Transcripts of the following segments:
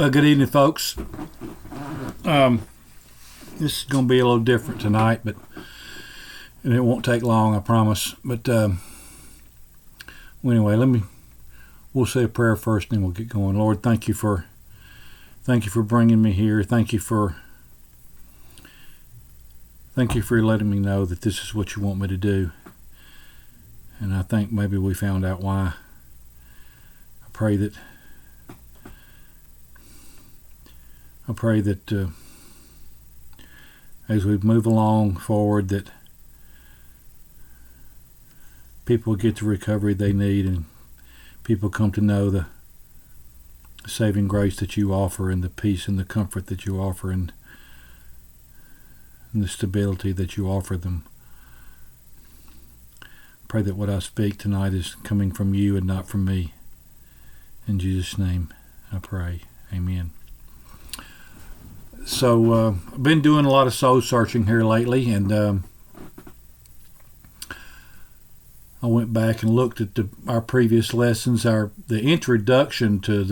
Well, good evening, folks. This is going to be a little different tonight, and it won't take long, I promise. But well, anyway, we'll say a prayer first, and then we'll get going. Lord, thank you for bringing me here. Thank you for letting me know that this is what you want me to do. And I think maybe we found out why. I pray that as we move along forward, that people get the recovery they need, and people come to know the saving grace that you offer, and the peace and the comfort that you offer, and the stability that you offer them. Pray that what I speak tonight is coming from you and not from me. In Jesus' name I pray. Amen. So I've been doing a lot of soul searching here lately, and I went back and looked at our previous lessons. The introduction to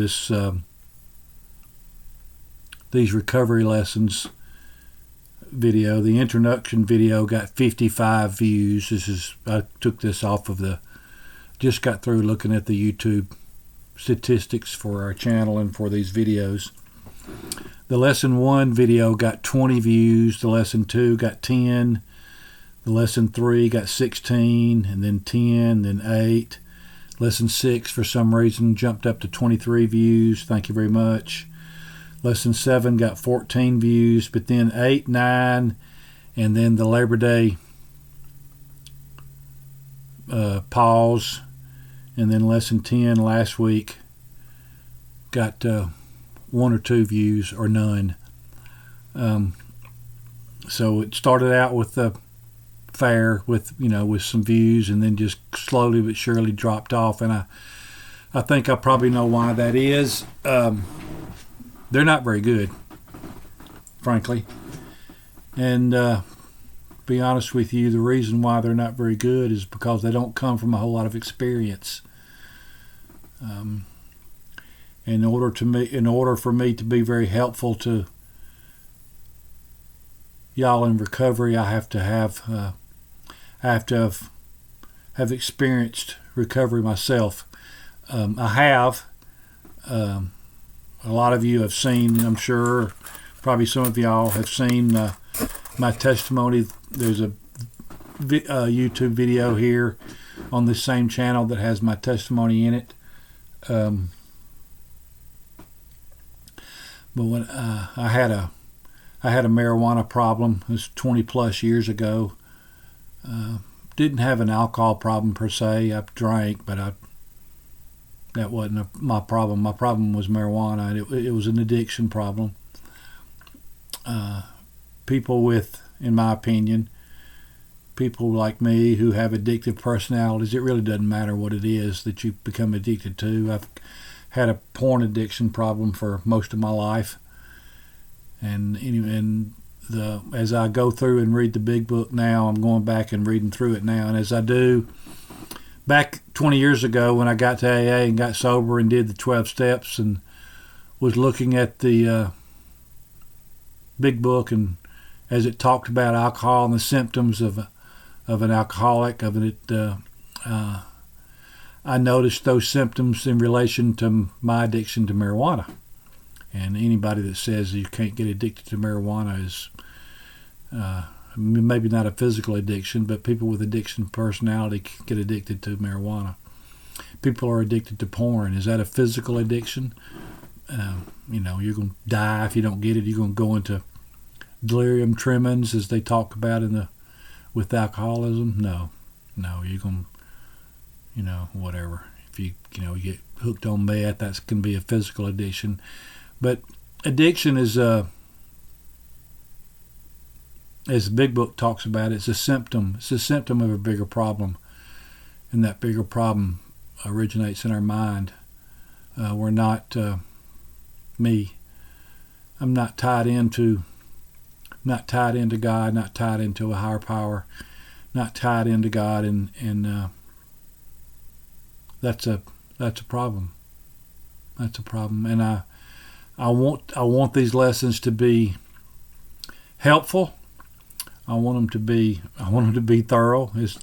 these recovery lessons video. The introduction video got 55 views. I took this off of just got through looking at the YouTube statistics for our channel and for these videos. The lesson 1 video got 20 views. The lesson 2 got 10. The lesson 3 got 16, and then 10, then 8. Lesson 6 for some reason jumped up to 23 views. Thank you very much. Lesson 7 got 14 views, but then 8, 9, and then the Labor Day pause, and then lesson 10 last week got 1 or 2 views or none. So it started out with the fair with some views, and then just slowly but surely dropped off, and I think I probably know why that is. They're not very good, frankly. And be honest with you, the reason why they're not very good is because they don't come from a whole lot of experience. In order for me to be very helpful to y'all in recovery, I have to have experienced recovery myself. I have. A lot of you have seen, I'm sure, probably some of y'all have seen my testimony. There's a YouTube video here on this same channel that has my testimony in it. But when I had a marijuana problem, it was 20 plus years ago. Didn't have an alcohol problem per se. I drank, but that wasn't my problem. My problem was marijuana, and it was an addiction problem. People with, in my opinion, people like me who have addictive personalities, it really doesn't matter what it is that you become addicted to. I've had a porn addiction problem for most of my life, and as I go through and read the big book now, I'm going back and reading through it now, and as I do, back 20 years ago when I got to AA and got sober and did the 12 steps and was looking at the big book, and as it talked about alcohol and the symptoms of an alcoholic, I noticed those symptoms in relation to my addiction to marijuana. And anybody that says you can't get addicted to marijuana is maybe not a physical addiction, but people with addiction personality can get addicted to marijuana. People are addicted to porn. Is that a physical addiction? You're going to die if you don't get it. You're going to go into delirium tremens, as they talk about with alcoholism. No, you're going to, whatever. If you get hooked on meth, that can be a physical addiction. But addiction is as the big book talks about, it's a symptom. It's a symptom of a bigger problem, and that bigger problem originates in our mind. We're not me. I'm not tied into God, not tied into a higher power, not tied into God, and that's a problem. That's a problem, and I want these lessons to be helpful. I want them to be thorough as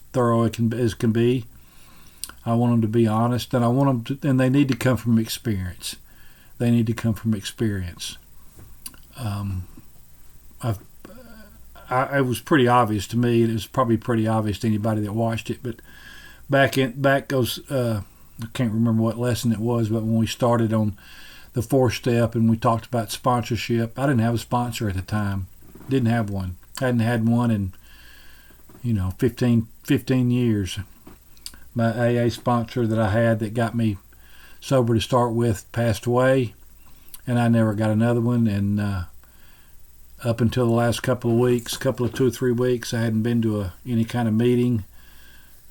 can be. I want them to be honest, and and they need to come from experience. They need to come from experience. It was pretty obvious to me, and it was probably pretty obvious to anybody that watched it. But back goes, I can't remember what lesson it was, but when we started on the 4th step and we talked about sponsorship, I didn't have a sponsor at the time. Didn't have one. Hadn't had one in 15 years. My AA sponsor that I had that got me sober to start with passed away, and I never got another one. And up until the last couple of 2 or 3 weeks, I hadn't been to any kind of meeting.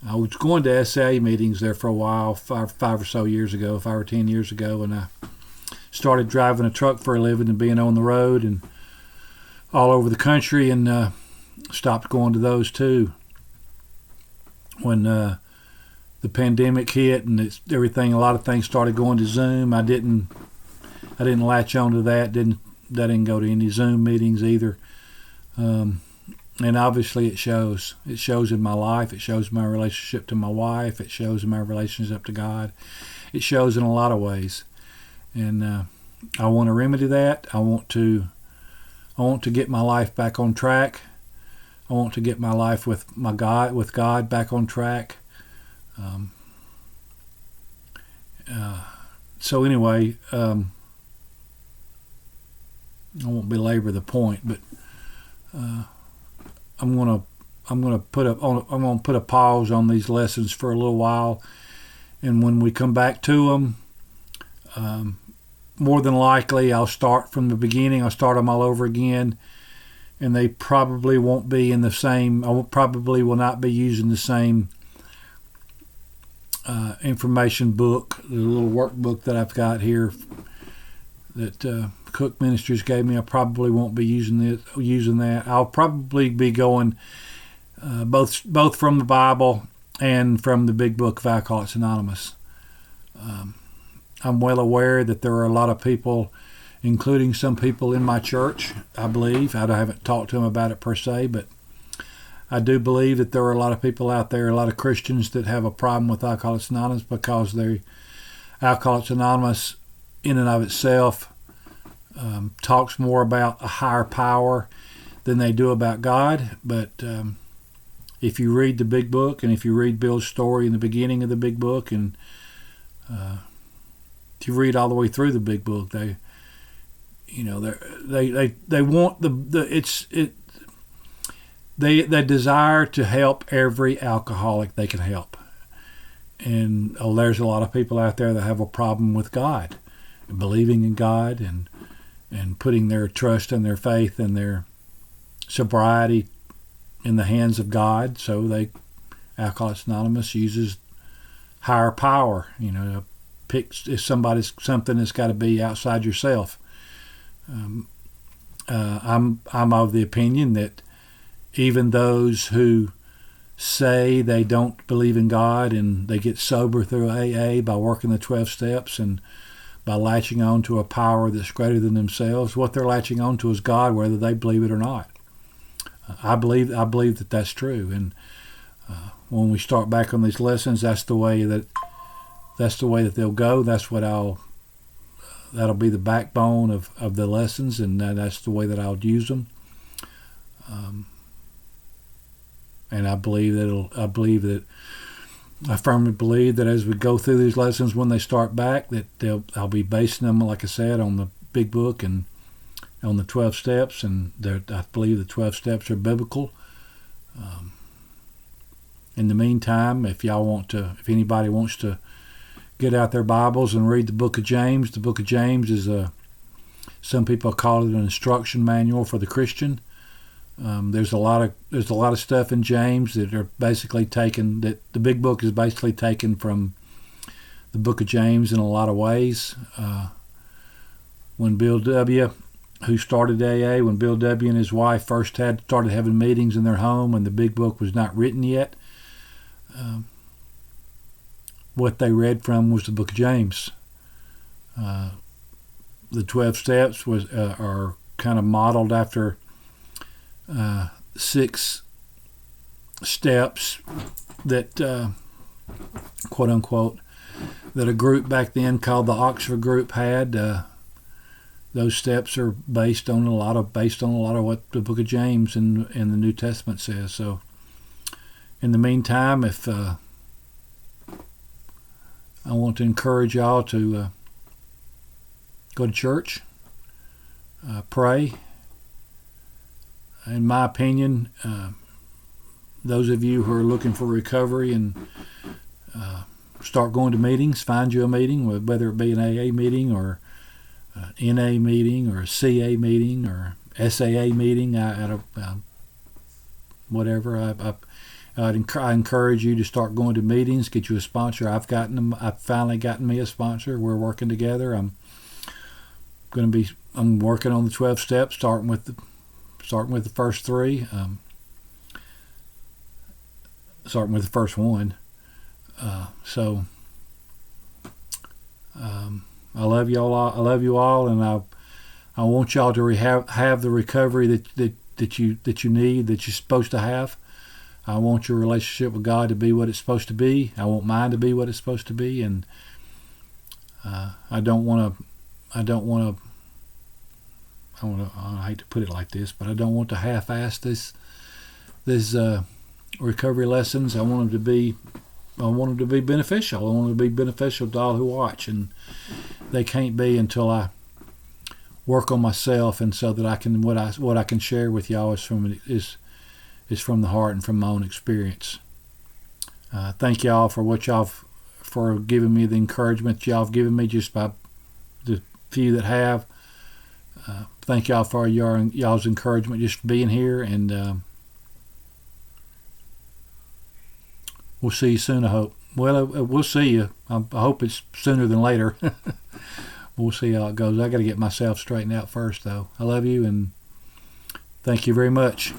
I was going to SAA meetings there for a while, five or so years ago, 5 or 10 years ago, and I started driving a truck for a living and being on the road and all over the country, and stopped going to those too. When the pandemic hit and a lot of things started going to Zoom, I didn't latch onto that. Didn't go to any Zoom meetings either. And obviously it shows. It shows in my life. It shows my relationship to my wife. It shows in my relationship to God. It shows in a lot of ways. And I want to remedy that. I want to get my life back on track. I want to get my life with God back on track. So anyway, I won't belabor the point, but I'm gonna put a pause on these lessons for a little while, and when we come back to them, more than likely I'll start from the beginning. I'll start them all over again, and they probably won't be in the same. Probably will not be using the same information book, the little workbook that I've got here that Cook Ministries gave me. I probably won't be using that. I'll probably be going both from the Bible and from the Big Book of Alcoholics Anonymous. I'm well aware that there are a lot of people, including some people in my church, I believe. I haven't talked to them about it per se, but I do believe that there are a lot of people out there, a lot of Christians that have a problem with Alcoholics Anonymous because Alcoholics Anonymous in and of itself talks more about a higher power than they do about God. But if you read the Big Book, and if you read Bill's story in the beginning of the Big Book, and if you read all the way through the Big Book, they want they desire to help every alcoholic they can help. And there's a lot of people out there that have a problem with God, and believing in God, and putting their trust and their faith and their sobriety in the hands of God. So Alcoholics Anonymous uses higher power, to pick something that's got to be outside yourself. I'm of the opinion that even those who say they don't believe in God and they get sober through AA by working the 12 steps and by latching on to a power that's greater than themselves, what they're latching on to is God, whether they believe it or not. I believe that that's true. And when we start back on these lessons, that's the way that they'll go. That'll be the backbone of the lessons, and that's the way that I'll use them. And I firmly believe that as we go through these lessons, when they start back, that I'll be basing them, like I said, on the Big Book and on the 12 steps, and I believe the 12 steps are biblical. In the meantime, if anybody wants to get out their Bibles and read the Book of James, the Book of James is some people call it an instruction manual for the Christian. There's a lot of stuff in James that are basically taken. That the Big Book is basically taken from the Book of James in a lot of ways. When Bill W., who started AA, when Bill W. and his wife first started having meetings in their home, and the Big Book was not written yet, what they read from was the Book of James. the 12 steps are kind of modeled after 6 steps that quote unquote that a group back then called the Oxford Group had. Those steps are based on a lot of what the Book of James in the New Testament says. So, in the meantime, if I want to encourage y'all to go to church, pray. In my opinion, those of you who are looking for recovery and start going to meetings, find you a meeting, whether it be an AA meeting or NA meeting or a CA meeting or SAA meeting, whatever. I encourage you to start going to meetings, get you a sponsor. I've finally gotten me a sponsor. We're working together. I'm working on the 12 steps, starting with the first 3, starting with the first one. I love you all, and I want y'all to have the recovery that you need, that you're supposed to have. I want your relationship with God to be what it's supposed to be. I want mine to be what it's supposed to be, and I hate to put it like this, but I don't want to half-ass this recovery lessons. I want them to be beneficial. I want them to be beneficial to all who watch, and they can't be until I work on myself, and so that I can what I can share with y'all is from the heart and from my own experience. Thank y'all for giving me the encouragement y'all have given me, just by the few that have. Thank y'all for y'all's encouragement just for being here, and we'll see you soon, I hope. Well, we'll see you. I hope it's sooner than later. We'll see how it goes. I got to get myself straightened out first, though. I love you, and thank you very much.